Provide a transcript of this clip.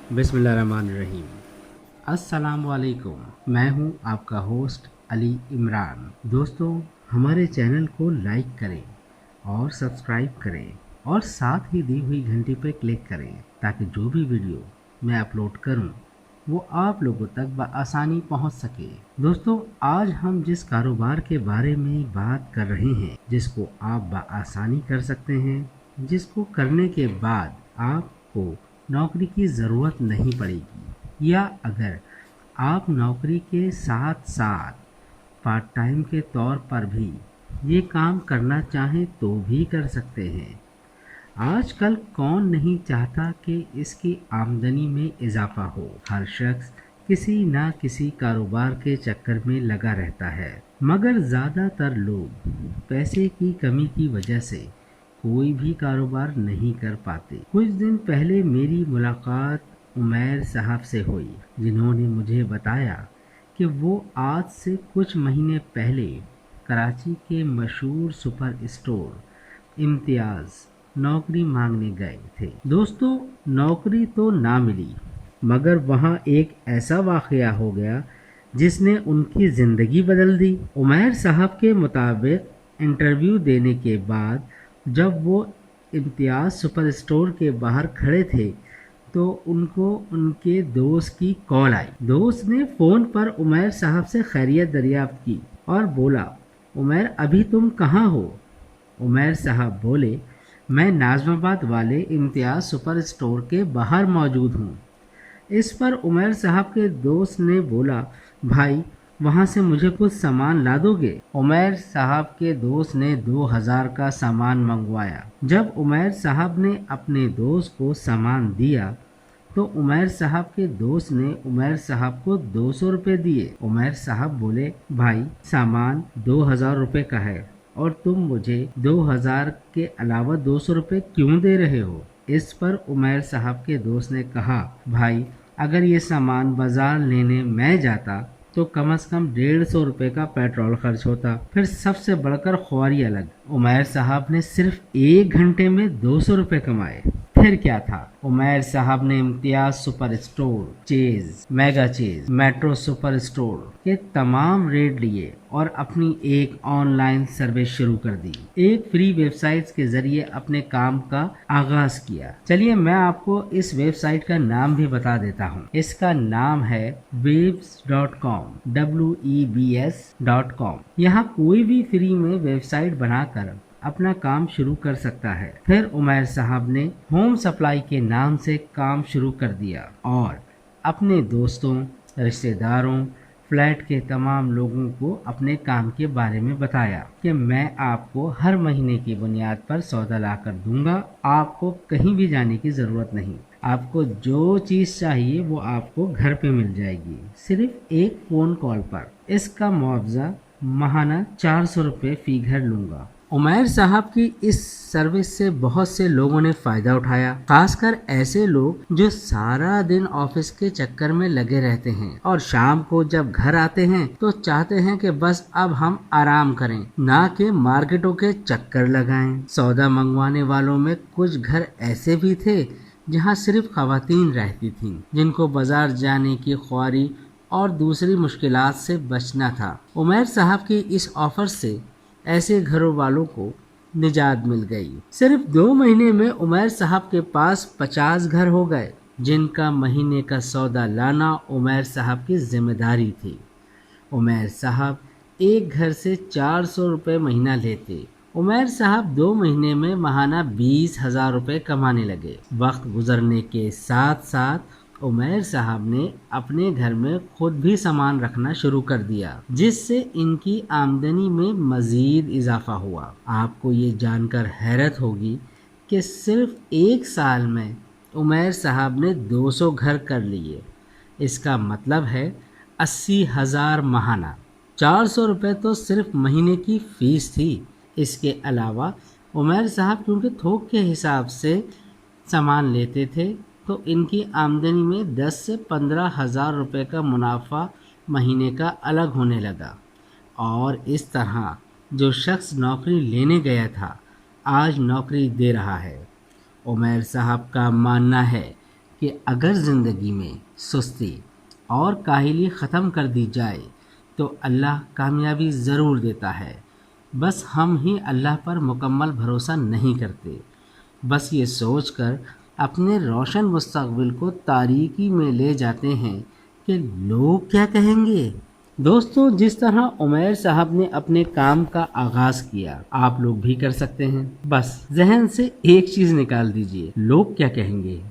बिस्मिल्लाहिर्रहमानिर्रहीम। अस्सलाम वालेकुम। मैं हूं आपका होस्ट अली इमरान। दोस्तों, हमारे चैनल को लाइक करें और सब्सक्राइब करें और साथ ही दी हुई घंटी पर क्लिक करें ताकि जो भी वीडियो मैं अपलोड करूं वो आप लोगों तक बआसानी पहुंच सके। दोस्तों, आज हम जिस कारोबार के बारे में बात कर रहे हैं, जिसको आप बआसानी कर सकते हैं, जिसको करने के बाद आपको नौकरी की ज़रूरत नहीं पड़ेगी, या अगर आप नौकरी के साथ साथ पार्ट टाइम के तौर पर भी ये काम करना चाहें तो भी कर सकते हैं। आजकल कौन नहीं चाहता कि इसकी आमदनी में इजाफा हो। हर शख्स किसी ना किसी कारोबार के चक्कर में लगा रहता है, मगर ज़्यादातर लोग पैसे की कमी की वजह से कोई भी कारोबार नहीं कर पाते। कुछ दिन पहले मेरी मुलाकात उमैर साहब से हुई, जिन्होंने मुझे बताया कि वो आज से कुछ महीने पहले कराची के मशहूर सुपर स्टोर इम्तियाज़ नौकरी मांगने गए थे। दोस्तों, नौकरी तो ना मिली, मगर वहाँ एक ऐसा वाक़या हो गया जिसने उनकी ज़िंदगी बदल दी। उमैर साहब के मुताबिक इंटरव्यू देने के बाद जब वो इम्तियाज़ सुपर स्टोर के बाहर खड़े थे तो उनको उनके दोस्त की कॉल आई। दोस्त ने फ़ोन पर उमैर साहब से खैरियत दरियाफ्त की और बोला, उमैर, अभी तुम कहाँ हो? उमैर साहब बोले, मैं नाज़माबाद वाले इम्तियाज़ सुपर स्टोर के बाहर मौजूद हूँ। इस पर उमैर साहब के दोस्त ने बोला, भाई, वहाँ से मुझे कुछ सामान ला दोगे? उमैर साहब के दोस्त ने 2000 का सामान मंगवाया। जब उमैर साहब ने अपने दोस्त को सामान दिया तो उमैर साहब के दोस्त ने उमैर साहब को 200 रुपये दिए। उमैर साहब बोले, भाई, सामान 2000 रुपये का है और तुम मुझे 2000 के अलावा 200 रुपये क्यों दे रहे हो? इस पर उमैर साहब के दोस्त ने कहा, भाई, अगर ये सामान बाजार लेने मैं जाता तो कम से कम 150 रुपये का पेट्रोल खर्च होता, फिर सबसे बढ़कर ख्वारी अलग। उमैर साहब ने सिर्फ 1 घंटे में 200 रुपये कमाए। फिर क्या था, उमैर साहब ने Imtiaz super store, chase, mega chase, metro super store के तमाम रेट लिए और अपनी एक ऑनलाइन सर्विस शुरू कर दी। एक फ्री वेबसाइट के जरिए अपने काम का आगाज किया। चलिए, मैं आपको इस वेबसाइट का नाम भी बता देता हूँ। इसका नाम है webs.com, webs.com। यहाँ कोई भी फ्री में वेबसाइट बनाकर अपना काम शुरू कर सकता है। फिर उमैर साहब ने होम सप्लाई के नाम से काम शुरू कर दिया और अपने दोस्तों, रिश्तेदारों, फ्लैट के तमाम लोगों को अपने काम के बारे में बताया कि मैं आपको हर महीने की बुनियाद पर सौदा ला कर दूंगा। आपको कहीं भी जाने की ज़रूरत नहीं। आपको जो चीज़ चाहिए वो आपको घर पे मिल जाएगी, सिर्फ एक फ़ोन कॉल पर। इसका मुआवजा माहाना 400 रुपये फ़ी घर लूँगा। उमैर साहब की इस सर्विस से बहुत से लोगों ने फ़ायदा उठाया, खासकर ऐसे लोग जो सारा दिन ऑफिस के चक्कर में लगे रहते हैं और शाम को जब घर आते हैं तो चाहते हैं कि बस अब हम आराम करें, ना कि मार्केटों के चक्कर लगाएं। सौदा मंगवाने वालों में कुछ घर ऐसे भी थे जहां सिर्फ खवातीन रहती थीं, जिनको बाजार जाने की ख्वारी और दूसरी मुश्किलात से बचना था। उमैर साहब की इस ऑफर से ऐसे घरों वालों को निजात मिल गई। सिर्फ 2 महीने में उमैर साहब के पास 50 घर हो गए, जिनका महीने का सौदा लाना उमैर साहब की जिम्मेदारी थी। उमैर साहब एक घर से 400 रुपये महीना लेते। उमैर साहब 2 महीने में माहाना 20,000 रुपये कमाने लगे। वक्त गुजरने के साथ साथ उमैर साहब ने अपने घर में खुद भी सामान रखना शुरू कर दिया, जिससे इनकी आमदनी में मज़ीद इजाफा हुआ। आपको ये जानकर हैरत होगी कि सिर्फ 1 साल में उमैर साहब ने 200 घर कर लिए। इसका मतलब है 80,000 माहाना। 400 रुपये तो सिर्फ महीने की फ़ीस थी। इसके अलावा उमैर साहब क्योंकि थोक के हिसाब से सामान लेते थे तो इनकी आमदनी में 10 से 15,000 रुपये का मुनाफा महीने का अलग होने लगा। और इस तरह जो शख्स नौकरी लेने गया था आज नौकरी दे रहा है। उमैर साहब का मानना है کہ اگر زندگی میں سستی اور کاہلی ختم کر دی جائے تو اللہ کامیابی ضرور دیتا ہے، بس ہم ہی اللہ پر مکمل بھروسہ نہیں کرتے، بس یہ سوچ کر اپنے روشن مستقبل کو تاریکی میں لے جاتے ہیں کہ لوگ کیا کہیں گے۔ دوستوں، جس طرح عمیر صاحب نے اپنے کام کا آغاز کیا، آپ لوگ بھی کر سکتے ہیں۔ بس ذہن سے ایک چیز نکال دیجئے، لوگ کیا کہیں گے۔